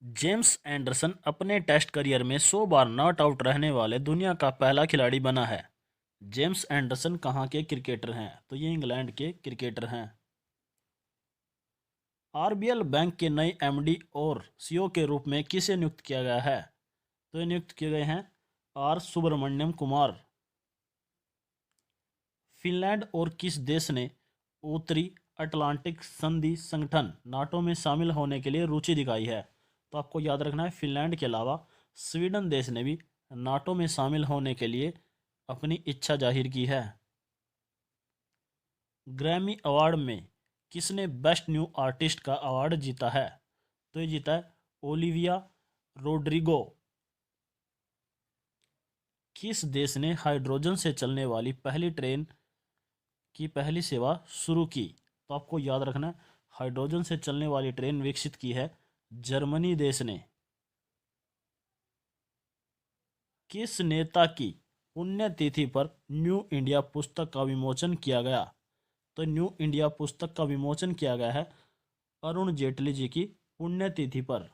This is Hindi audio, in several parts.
जेम्स एंडरसन अपने टेस्ट करियर में 100 बार नॉट आउट रहने वाले दुनिया का पहला खिलाड़ी बना है। जेम्स एंडरसन कहाँ के क्रिकेटर हैं? तो ये इंग्लैंड के क्रिकेटर हैं। आरबीएल बैंक के नए एमडी और सीईओ के रूप में किसे नियुक्त किया गया है? तो ये नियुक्त किए गए हैं आर सुब्रमण्यम कुमार। फिनलैंड और किस देश ने उत्तरी अटलांटिक संधि संगठन नाटो में शामिल होने के लिए रुचि दिखाई है? तो आपको याद रखना है, फिनलैंड के अलावा स्वीडन देश ने भी नाटो में शामिल होने के लिए अपनी इच्छा जाहिर की है। ग्रैमी अवार्ड में किसने बेस्ट न्यू आर्टिस्ट का अवार्ड जीता है? तो ये जीता है ओलिविया रोड्रिगो। किस देश ने हाइड्रोजन से चलने वाली पहली ट्रेन की पहली सेवा शुरू की? तो आपको याद रखना है, हाइड्रोजन से चलने वाली ट्रेन विकसित की है जर्मनी देश ने। किस नेता की पुण्यतिथि पर न्यू इंडिया पुस्तक का विमोचन किया गया? तो न्यू इंडिया पुस्तक का विमोचन किया गया है अरुण जेटली जी की पुण्यतिथि पर।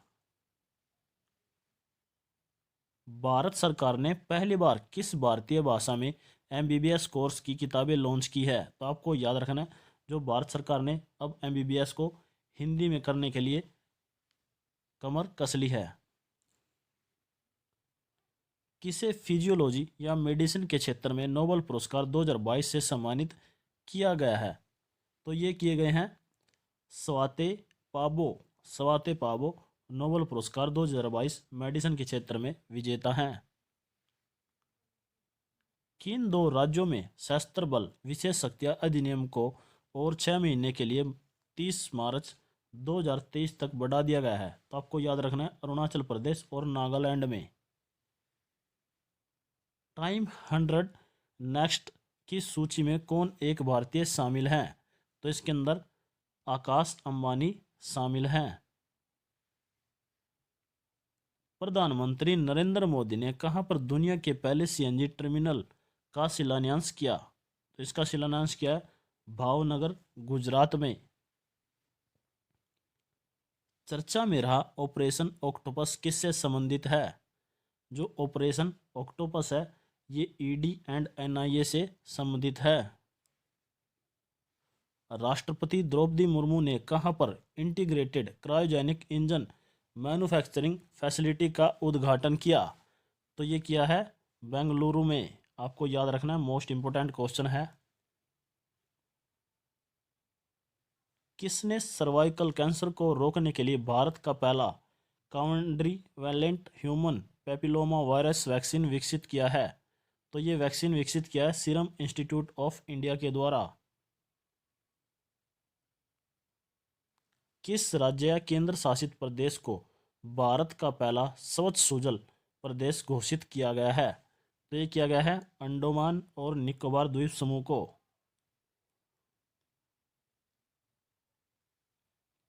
भारत सरकार ने पहली बार किस भारतीय भाषा में एमबीबीएस कोर्स की किताबें लॉन्च की है? तो आपको याद रखना है, जो भारत सरकार ने अब एमबीबीएस को हिंदी में करने के लिए कमर कस ली है। किसे फिजियोलॉजी या मेडिसिन के क्षेत्र में नोबेल पुरस्कार 2022 से सम्मानित किया गया है? तो ये किए गए हैं स्वाते पाबो। स्वाते पाबो नोबेल पुरस्कार 2022 मेडिसिन के क्षेत्र में विजेता हैं। किन दो राज्यों में सशस्त्र बल विशेष शक्तियां अधिनियम को और 6 महीने के लिए 30 मार्च 2023 तक बढ़ा दिया गया है? तो आपको याद रखना है, अरुणाचल प्रदेश और नागालैंड में। टाइम 100 नेक्स्ट की सूची में कौन एक भारतीय शामिल हैं? तो इसके अंदर आकाश अंबानी शामिल हैं। प्रधानमंत्री नरेंद्र मोदी ने कहां पर दुनिया के पहले सीएनजी टर्मिनल का शिलान्यास किया? तो इसका शिलान्यास किया है भावनगर, गुजरात में। चर्चा में रहा ऑपरेशन ऑक्टोपस किससे संबंधित है? जो ऑपरेशन ऑक्टोपस है ये ईडी एंड एनआईए से संबंधित है। राष्ट्रपति द्रौपदी मुर्मू ने कहां पर integrated cryogenic engine manufacturing facility का उद्घाटन किया? तो ये किया है बेंगलुरु में। आपको याद रखना है, मोस्ट इंपोर्टेंट क्वेश्चन है। किसने सर्वाइकल कैंसर को रोकने के लिए भारत का पहला क्वाड्रिवैलेंट ह्यूमन पेपिलोमा वायरस वैक्सीन विकसित किया है? तो ये वैक्सीन विकसित किया है सीरम इंस्टीट्यूट ऑफ इंडिया के द्वारा। किस राज्य या केंद्र शासित प्रदेश को भारत का पहला स्वच्छ सुजल प्रदेश घोषित किया गया है? तो ये किया गया है अंडमान और निकोबार द्वीप समूह को।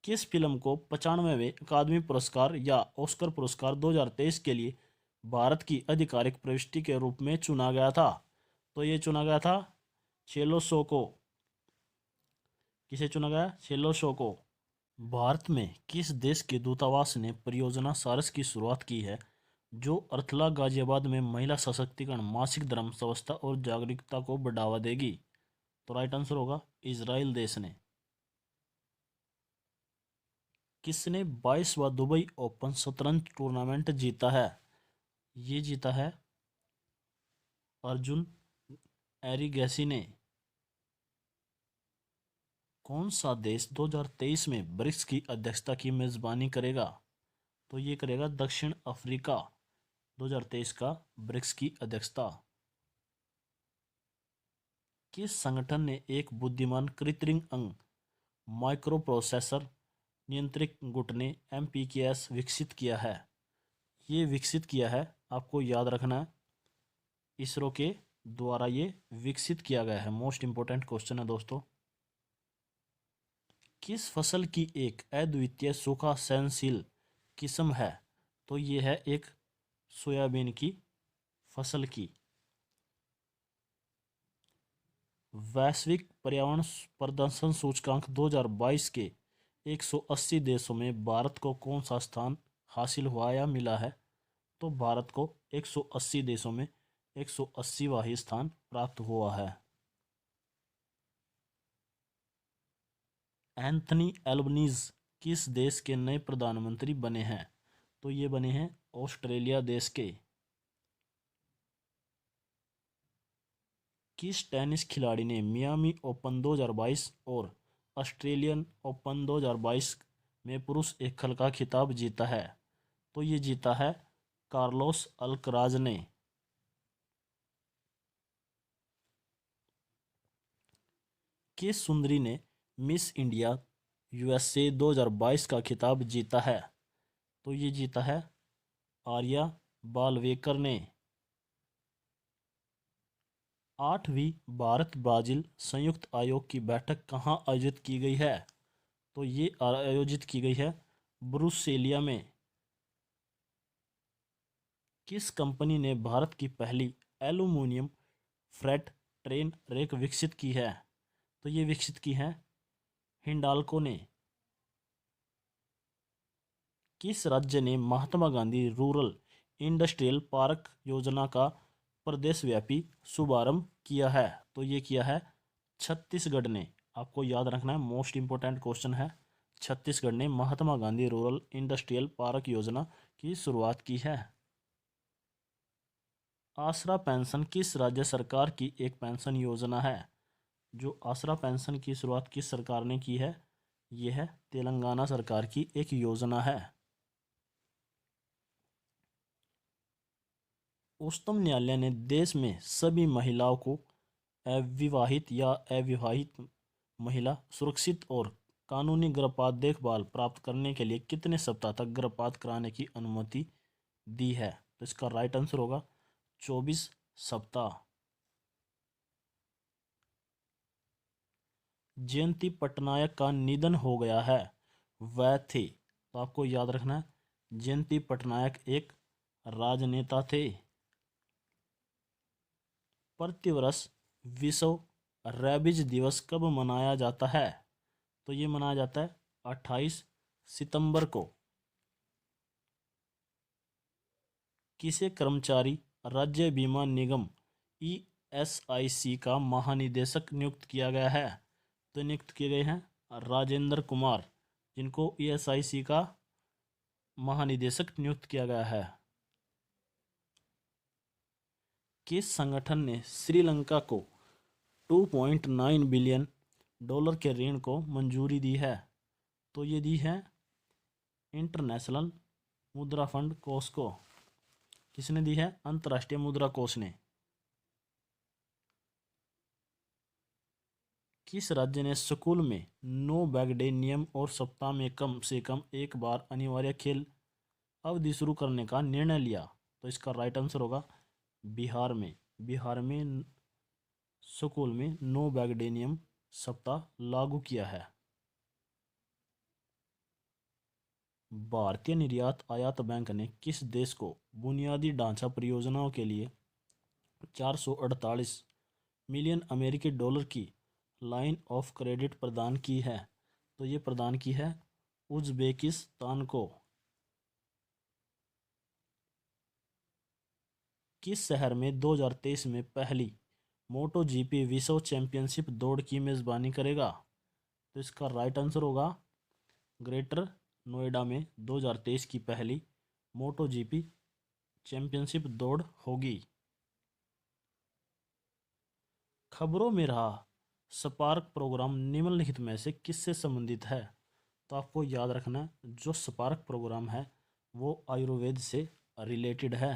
किस फिल्म को 95वें अकादमी पुरस्कार या ऑस्कर पुरस्कार 2023 के लिए भारत की आधिकारिक प्रविष्टि के रूप में चुना गया था? तो ये चुना गया था चेलो शो को। किसे चुना गया? चेलो शो को। भारत में किस देश के दूतावास ने परियोजना सारस की शुरुआत की है, जो अर्थला गाजियाबाद में महिला सशक्तिकरण, मासिक धर्म व्यवस्था और जागरूकता को बढ़ावा देगी? तो राइट आंसर होगा इजराइल देश ने। किसने 22वां दुबई ओपन शतरंज टूर्नामेंट जीता है? ये जीता है अर्जुन एरिगैसी ने। कौन सा देश 2023 में ब्रिक्स की अध्यक्षता की मेजबानी करेगा? तो ये करेगा दक्षिण अफ्रीका 2023 का ब्रिक्स की अध्यक्षता। किस संगठन ने एक बुद्धिमान कृत्रिम अंग माइक्रो प्रोसेसर नियंत्रित गुट ने एमपीकेएस विकसित किया है? ये विकसित किया है, आपको याद रखना है, इसरो के द्वारा ये विकसित किया गया है। मोस्ट इंपोर्टेंट क्वेश्चन है दोस्तों। किस फसल की एक अद्वितीय सूखा सहनशील किस्म है? तो ये है एक सोयाबीन की फसल की। वैश्विक पर्यावरण प्रदर्शन सूचकांक 2022 के 180 देशों में भारत को कौन सा स्थान हासिल हुआ या मिला है, तो भारत को 180 देशों में 180वां ही स्थान प्राप्त हुआ है। एंथनी एल्बनीज किस देश के नए प्रधानमंत्री बने हैं? तो ये बने हैं ऑस्ट्रेलिया देश के। किस टेनिस खिलाड़ी ने मियामी ओपन 2022 और ऑस्ट्रेलियन ओपन 2022 में पुरुष एकल का खिताब जीता है? तो ये जीता है कार्लोस अल्कराज ने। किस सुंदरी ने मिस इंडिया यूएसए 2022 का खिताब जीता है? तो ये जीता है आर्या बालवेकर ने। 8वीं भारत ब्राजील संयुक्त आयोग की बैठक कहाँ आयोजित की गई है? तो ये आयोजित की गई है ब्रुसेलिया में। किस कंपनी ने भारत की पहली एल्यूमीनियम फ्रेट ट्रेन रेक विकसित की है? तो ये विकसित की है हिंडाल्को ने। किस राज्य ने Mahatma Gandhi rural industrial park योजना का प्रदेशव्यापी शुभारंभ किया है? तो ये किया है छत्तीसगढ़ ने। आपको याद रखना है, मोस्ट इंपोर्टेंट क्वेश्चन है। छत्तीसगढ़ ने Mahatma Gandhi rural industrial park योजना की शुरुआत की है। आसरा पेंशन किस राज्य सरकार की एक पेंशन योजना है? जो आसरा पेंशन की शुरुआत किस सरकार ने की है? यह है तेलंगाना सरकार की एक योजना है। उच्चतम न्यायालय ने देश में सभी महिलाओं को अविवाहित या अविवाहित महिला सुरक्षित और कानूनी गर्भपात देखभाल प्राप्त करने के लिए कितने सप्ताह तक गर्भपात कराने की अनुमति दी है? तो इसका राइट आंसर होगा 24 सप्ताह। जयंती पटनायक का निधन हो गया है, वह थे। तो आपको याद रखना है जयंती पटनायक एक राजनेता थे। प्रतिवर्ष विश्व रेबीज दिवस कब मनाया जाता है? तो ये मनाया जाता है 28 सितंबर को। किसे कर्मचारी राज्य बीमा निगम ESIC का महानिदेशक नियुक्त किया गया है? तो नियुक्त किए गए हैं राजेंद्र कुमार, जिनको ESIC का महानिदेशक नियुक्त किया गया है। किस संगठन ने श्रीलंका को $2.9 बिलियन के ऋण को मंजूरी दी है? तो ये दी है इंटरनेशनल मुद्रा फंड कोष को। किसने दी है? अंतर्राष्ट्रीय मुद्रा कोष ने। किस राज्य ने स्कूल में नो बैग डे नियम और सप्ताह में कम से कम एक बार अनिवार्य खेल अवधि शुरू करने का निर्णय लिया? तो इसका राइट आंसर होगा बिहार में। बिहार में स्कूल में नो बैग डे नियम सप्ताह लागू किया है। भारतीय निर्यात आयात बैंक ने किस देश को बुनियादी ढांचा परियोजनाओं के लिए 448 मिलियन अमेरिकी डॉलर की लाइन ऑफ क्रेडिट प्रदान की है? तो ये प्रदान की है उज्बेकिस्तान को। किस शहर में 2023 में पहली मोटो जीपी विश्व चैंपियनशिप दौड़ की मेजबानी करेगा? तो इसका राइट आंसर होगा ग्रेटर नोएडा में 2023 की पहली मोटो जीपी चैंपियनशिप दौड़ होगी। खबरों में रहा स्पार्क प्रोग्राम निम्नलिखित में से किससे संबंधित है? तो आपको याद रखना है जो स्पार्क प्रोग्राम है वो आयुर्वेद से रिलेटेड है।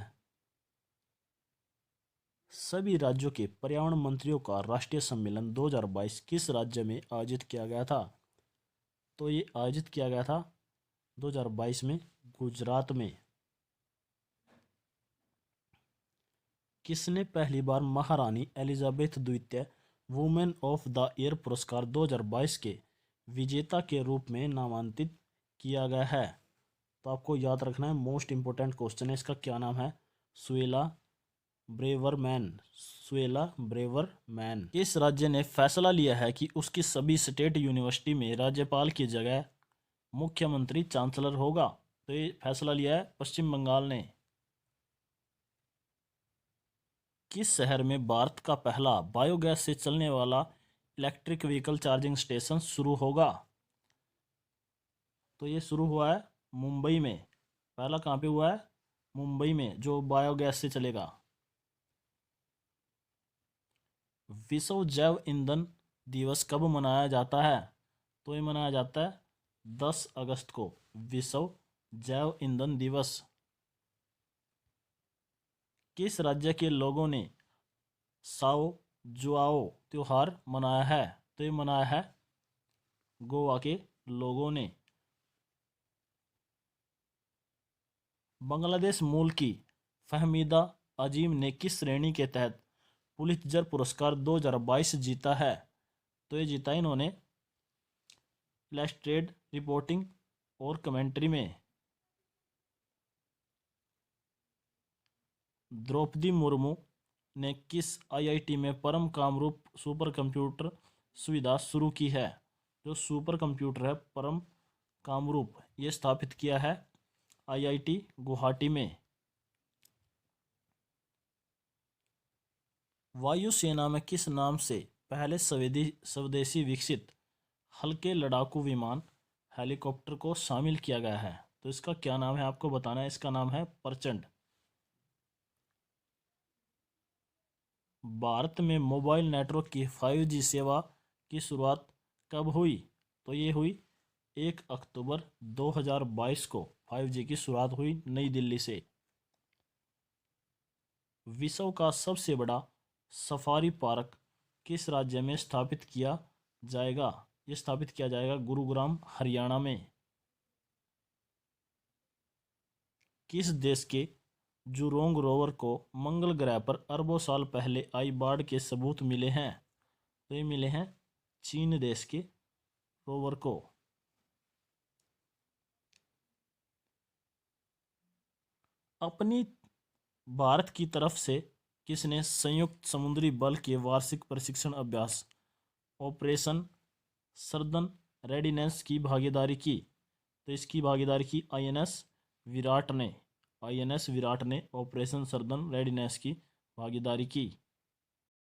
सभी राज्यों के पर्यावरण मंत्रियों का राष्ट्रीय सम्मेलन 2022 किस राज्य में आयोजित किया गया था? तो ये आयोजित किया गया था 2022 में गुजरात में। किसने पहली बार महारानी एलिजाबेथ द्वितीय वुमेन ऑफ द ईयर पुरस्कार 2022 के विजेता के रूप में नामांकित किया गया है? तो आपको याद रखना है, मोस्ट इंपोर्टेंट क्वेश्चन है, इसका क्या नाम है? Suella Braverman. Suella Braverman. किस राज्य ने फैसला लिया है कि उसकी सभी स्टेट यूनिवर्सिटी में राज्यपाल की जगह मुख्यमंत्री चांसलर होगा? तो ये फैसला लिया है पश्चिम बंगाल ने। किस शहर में भारत का पहला बायोगैस से चलने वाला इलेक्ट्रिक व्हीकल चार्जिंग स्टेशन शुरू होगा? तो ये शुरू हुआ है मुंबई में। पहला कहाँ पे हुआ है? मुंबई में, जो बायोगैस से चलेगा। विश्व जैव ईंधन दिवस कब मनाया जाता है? तो ये मनाया जाता है 10 अगस्त को, विश्व जैव ईंधन दिवस। किस राज्य के लोगों ने साओ जुआओ त्योहार मनाया है? तो ये मनाया है गोवा के लोगों ने। बांग्लादेश मूल की फहमीदा अजीम ने किस श्रेणी के तहत पुलित्जर पुरस्कार 2022 जीता है? तो ये जीता इन्होंने इलस्ट्रेटेड रिपोर्टिंग और कमेंट्री में। द्रौपदी मुर्मू ने किस आईआईटी में परम कामरूप सुपर कंप्यूटर सुविधा शुरू की है? जो सुपर कंप्यूटर है परम कामरूप, ये स्थापित किया है आईआईटी गुवाहाटी में। वायुसेना में किस नाम से पहले स्वदेशी विकसित हल्के लड़ाकू विमान हेलीकॉप्टर को शामिल किया गया है? तो इसका क्या नाम है आपको बताना है। इसका नाम है प्रचंड। भारत में मोबाइल नेटवर्क की 5G सेवा की शुरुआत कब हुई? तो ये हुई 1 अक्टूबर 2022 को 5G की शुरुआत हुई नई दिल्ली से। विश्व का सबसे बड़ा सफारी पार्क किस राज्य में स्थापित किया जाएगा? ये स्थापित किया जाएगा गुरुग्राम हरियाणा में। किस देश के जुरोंग रोवर को मंगल ग्रह पर अरबों साल पहले आई बाढ़ के सबूत मिले हैं? तो ये मिले हैं चीन देश के रोवर को। अपनी भारत की तरफ से किसने संयुक्त समुद्री बल के वार्षिक प्रशिक्षण अभ्यास ऑपरेशन सर्दन रेडिनेस की भागीदारी की? तो इसकी भागीदारी की आईएनएस विराट ने। ऑपरेशन सर्दन रेडिनेस की भागीदारी की।